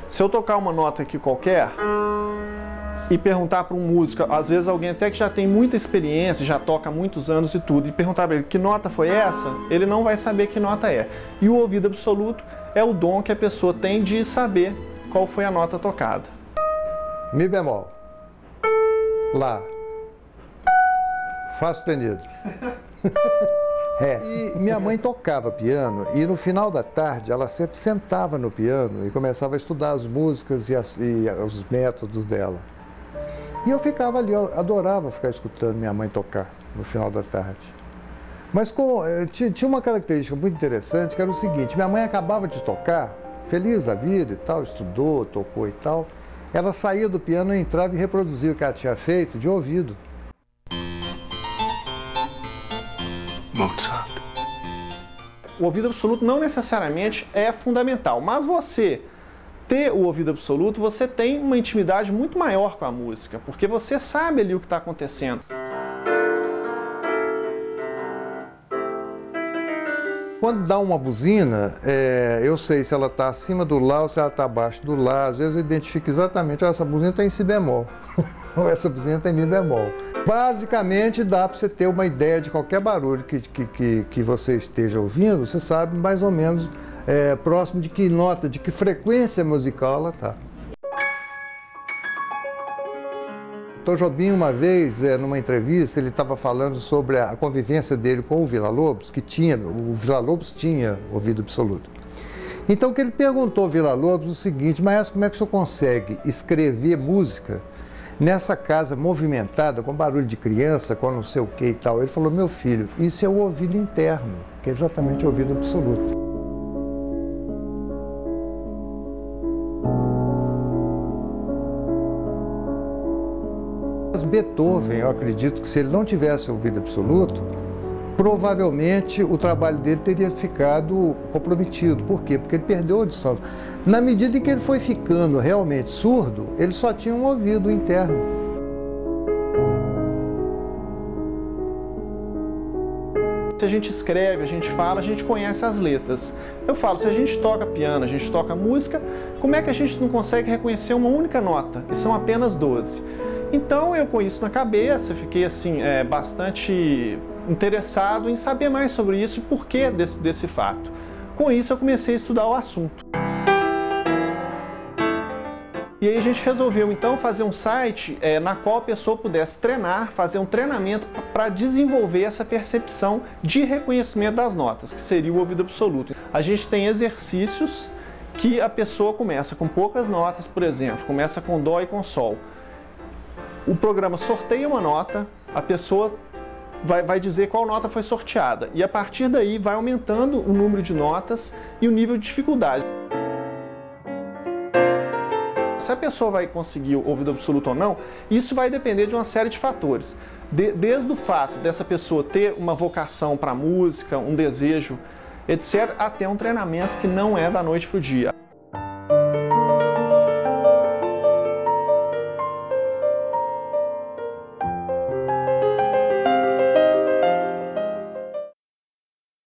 Se eu tocar uma nota aqui qualquer e perguntar para um músico, às vezes alguém até que já tem muita experiência, já toca há muitos anos e tudo, e perguntar para ele que nota foi essa, ele não vai saber que nota é. E o ouvido absoluto é o dom que a pessoa tem de saber qual foi a nota tocada. Mi bemol, Lá, Fá sustenido. E minha mãe tocava piano e no final da tarde ela sempre sentava no piano e começava a estudar as músicas e os métodos dela. E eu ficava ali, eu adorava ficar escutando minha mãe tocar no final da tarde. Mas tinha uma característica muito interessante, que era o seguinte: minha mãe acabava de tocar, feliz da vida e tal, estudou, tocou e tal. Ela saía do piano, entrava e reproduzia o que ela tinha feito de ouvido. Mozart. O ouvido absoluto não necessariamente é fundamental, mas você ter o ouvido absoluto, você tem uma intimidade muito maior com a música, porque você sabe ali o que está acontecendo. Quando dá uma buzina, eu sei se ela está acima do Lá ou se ela está abaixo do Lá. Às vezes eu identifico exatamente, essa buzina está em Si bemol, ou essa buzina está em Mi bemol. Basicamente dá para você ter uma ideia de qualquer barulho que você esteja ouvindo, você sabe mais ou menos próximo de que nota, de que frequência musical ela está. Tom Jobim, uma vez, numa entrevista, ele estava falando sobre a convivência dele com o Villa-Lobos, o Villa-Lobos tinha ouvido absoluto. Então, que ele perguntou ao Villa-Lobos o seguinte: maestro, como é que o senhor consegue escrever música nessa casa movimentada, com barulho de criança, com não sei o que e tal? Ele falou: meu filho, isso é o ouvido interno, que é exatamente o ouvido absoluto. Beethoven, eu acredito que se ele não tivesse ouvido absoluto, provavelmente o trabalho dele teria ficado comprometido. Por quê? Porque ele perdeu a audição. Na medida em que ele foi ficando realmente surdo, ele só tinha um ouvido interno. Se a gente escreve, a gente fala, a gente conhece as letras. Eu falo, se a gente toca piano, a gente toca música, como é que a gente não consegue reconhecer uma única nota? E são apenas 12. Então eu, com isso na cabeça, fiquei assim, bastante interessado em saber mais sobre isso e por que desse fato. Com isso eu comecei a estudar o assunto. E aí a gente resolveu então fazer um site na qual a pessoa pudesse treinar, fazer um treinamento para desenvolver essa percepção de reconhecimento das notas, que seria o ouvido absoluto. A gente tem exercícios que a pessoa começa com poucas notas, por exemplo, começa com Dó e com Sol. O programa sorteia uma nota, a pessoa vai dizer qual nota foi sorteada e a partir daí vai aumentando o número de notas e o nível de dificuldade. Se a pessoa vai conseguir o ouvido absoluto ou não, isso vai depender de uma série de fatores. Desde o fato dessa pessoa ter uma vocação para a música, um desejo, etc., até um treinamento que não é da noite para o dia.